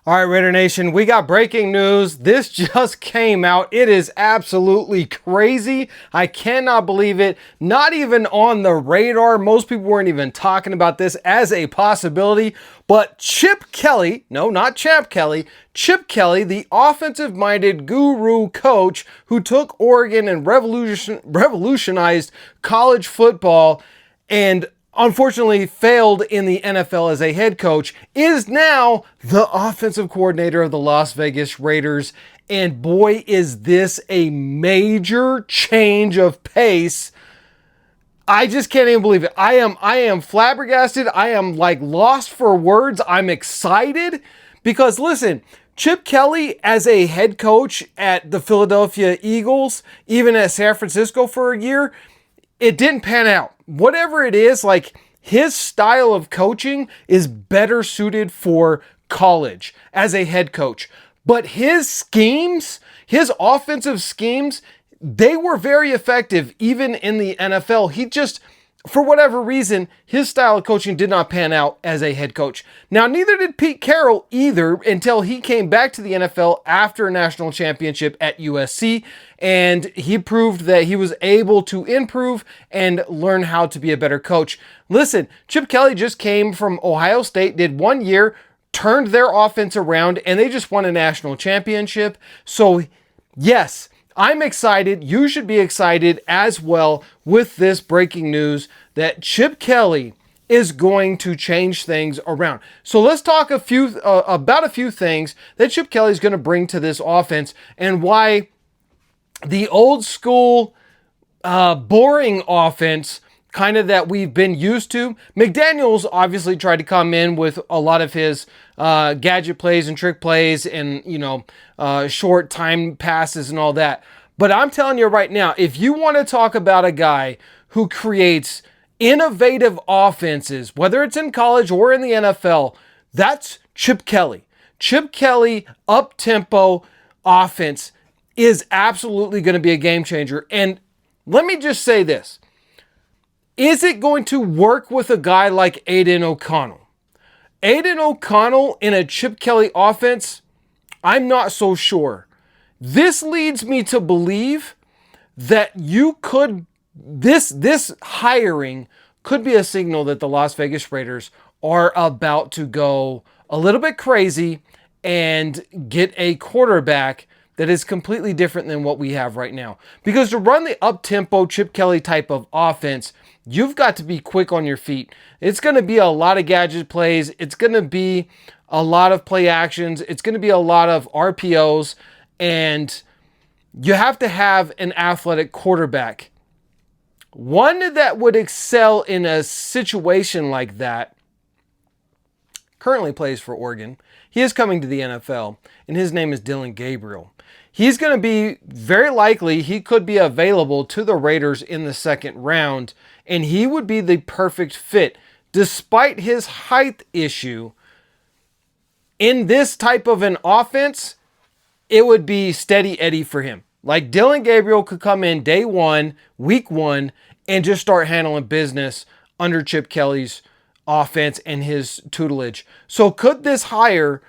All right, Raider Nation, we got breaking news. This just came out. It is absolutely crazy. I cannot believe it. Not even on the radar. Most people weren't even talking about this as a possibility. But Chip Kelly, no, not Champ Kelly, Chip Kelly, the offensive-minded guru coach who took Oregon and revolutionized college football and unfortunately failed in the NFL as a head coach, is now the offensive coordinator of the Las Vegas Raiders. And boy, is this a major change of pace. I just can't even believe it. I am flabbergasted. I am like lost for words. I'm excited because listen, Chip Kelly as a head coach at the Philadelphia Eagles, even at San Francisco for a year, it didn't pan out. Whatever it is, like his style of coaching is better suited for college as a head coach. But his schemes, his offensive schemes, they were very effective even in the NFL. He just, for whatever reason, his style of coaching did not pan out as a head coach. Now, neither did Pete Carroll either until he came back to the NFL after a national championship at USC, and he proved that he was able to improve and learn how to be a better coach. Listen, Chip Kelly just came from Ohio State, did 1 year, turned their offense around, and they just won a national championship. So, yes, I'm excited. You should be excited as well with this breaking news that Chip Kelly is going to change things around. So let's talk about a few things that Chip Kelly is going to bring to this offense and why the old school, boring offense kind of that we've been used to. McDaniels obviously tried to come in with a lot of his gadget plays and trick plays and, short time passes and all that. But I'm telling you right now, if you want to talk about a guy who creates innovative offenses, whether it's in college or in the NFL, that's Chip Kelly. Chip Kelly up-tempo offense is absolutely going to be a game changer. And let me just say this. Is it going to work with a guy like Aiden O'Connell? Aiden O'Connell in a Chip Kelly offense? I'm not so sure. This leads me to believe that this hiring could be a signal that the Las Vegas Raiders are about to go a little bit crazy and get a quarterback that is completely different than what we have right now. Because to run the up-tempo Chip Kelly type of offense, you've got to be quick on your feet. It's going to be a lot of gadget plays. It's going to be a lot of play actions. It's going to be a lot of RPOs. And you have to have an athletic quarterback. One that would excel in a situation like that currently plays for Oregon. He is coming to the NFL, and his name is Dillon Gabriel. He's going to be, very likely, he could be available to the Raiders in the second round, and he would be the perfect fit. Despite his height issue, in this type of an offense, it would be steady Eddie for him. Like Dillon Gabriel could come in day one, week one, and just start handling business under Chip Kelly's offense and his tutelage. So could this hire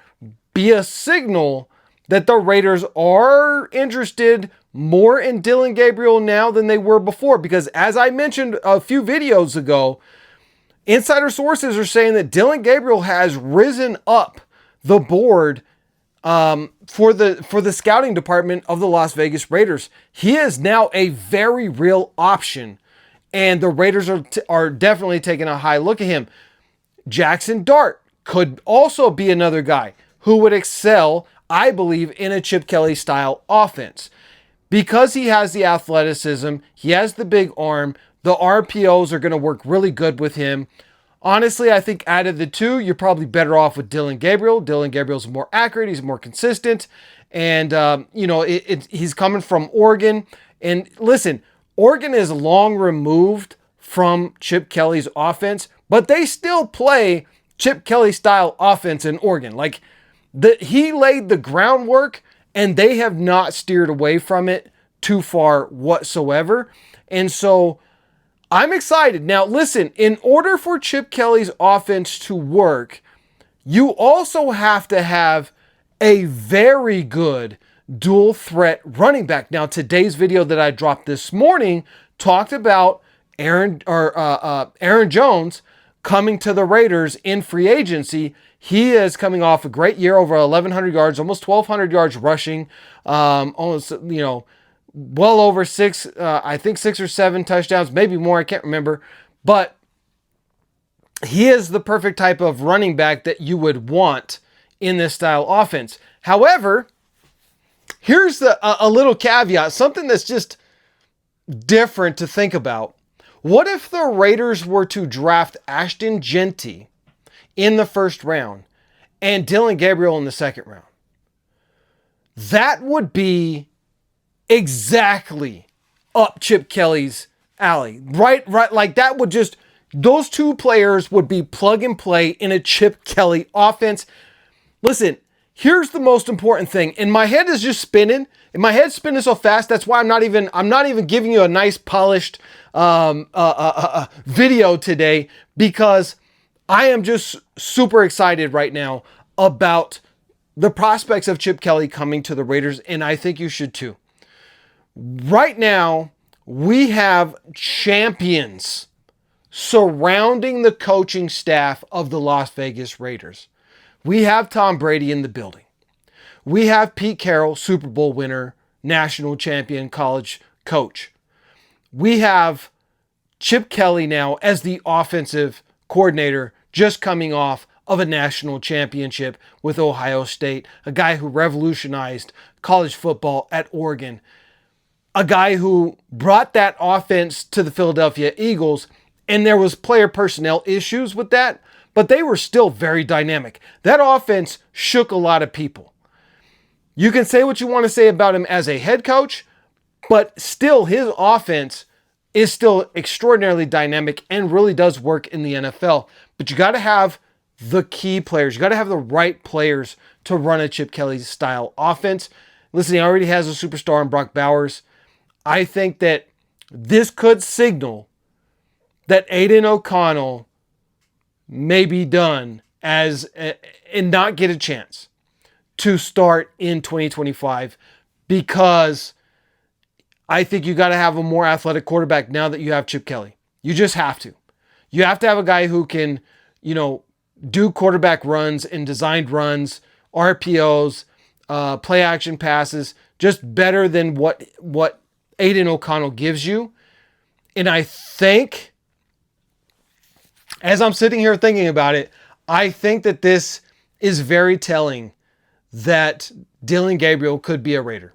be a signal that the Raiders are interested more in Dillon Gabriel now than they were before? Because as I mentioned a few videos ago, insider sources are saying that Dillon Gabriel has risen up the board for the scouting department of the Las Vegas Raiders. He is now a very real option, and the Raiders are definitely taking a high look at him. Jackson Dart could also be another guy who would excel, I believe, in a Chip Kelly style offense. Because he has the athleticism, he has the big arm, the RPOs are going to work really good with him. Honestly, I think out of the two, you're probably better off with Dillon Gabriel. Dillon Gabriel's more accurate, he's more consistent, and he's coming from Oregon. And listen, Oregon is long removed from Chip Kelly's offense, but they still play Chip Kelly style offense in Oregon. Like he laid the groundwork, and they have not steered away from it too far whatsoever. And so I'm excited. Now, listen, in order for Chip Kelly's offense to work, you also have to have a very good dual threat running back. Now, today's video that I dropped this morning talked about Aaron Jones coming to the Raiders in free agency. He is coming off a great year, over 1,100 yards, almost 1,200 yards rushing, almost, well over I think 6 or 7 touchdowns, maybe more, I can't remember. But he is the perfect type of running back that you would want in this style offense. However, here's a little caveat, something that's just different to think about. What if the Raiders were to draft Ashton Genty in the first round and Dylan Gabriel in the second round? That would be exactly up Chip Kelly's alley. Right, like that would just, those two players would be plug and play in a Chip Kelly offense. Listen, here's the most important thing. And my head is just spinning. And my head's spinning so fast, that's why I'm not even giving you a nice polished video today, because I am just super excited right now about the prospects of Chip Kelly coming to the Raiders, and I think you should too. Right now, we have champions surrounding the coaching staff of the Las Vegas Raiders. We have Tom Brady in the building. We have Pete Carroll, Super Bowl winner, national champion, college coach. We have Chip Kelly now as the offensive coordinator, just coming off of a national championship with Ohio State, a guy who revolutionized college football at Oregon, a guy who brought that offense to the Philadelphia Eagles, and there was player personnel issues with that, but they were still very dynamic. That offense shook a lot of people. You can say what you want to say about him as a head coach, but still his offense is still extraordinarily dynamic and really does work in the NFL. But you got to have the key players. You got to have the right players to run a Chip Kelly style offense. Listen, he already has a superstar in Brock Bowers. I think that this could signal that Aiden O'Connell may be done and not get a chance to start in 2025, because I think you got to have a more athletic quarterback now that you have Chip Kelly. You just have to. You have to have a guy who can, do quarterback runs and designed runs, RPOs, play action passes, just better than what Aiden O'Connell gives you. And I think, as I'm sitting here thinking about it, I think that this is very telling that Dylan Gabriel could be a Raider.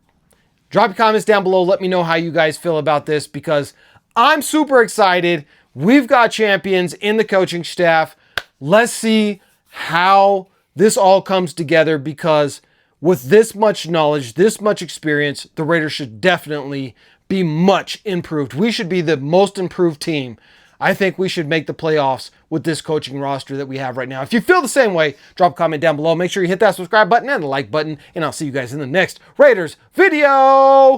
Drop your comments down below. Let me know how you guys feel about this, because I'm super excited. We've got champions in the coaching staff. Let's see how this all comes together, because with this much knowledge, this much experience, the Raiders should definitely be much improved. We should be the most improved team. I think we should make the playoffs with this coaching roster that we have right now. If you feel the same way, drop a comment down below. Make sure you hit that subscribe button and the like button, and I'll see you guys in the next Raiders video.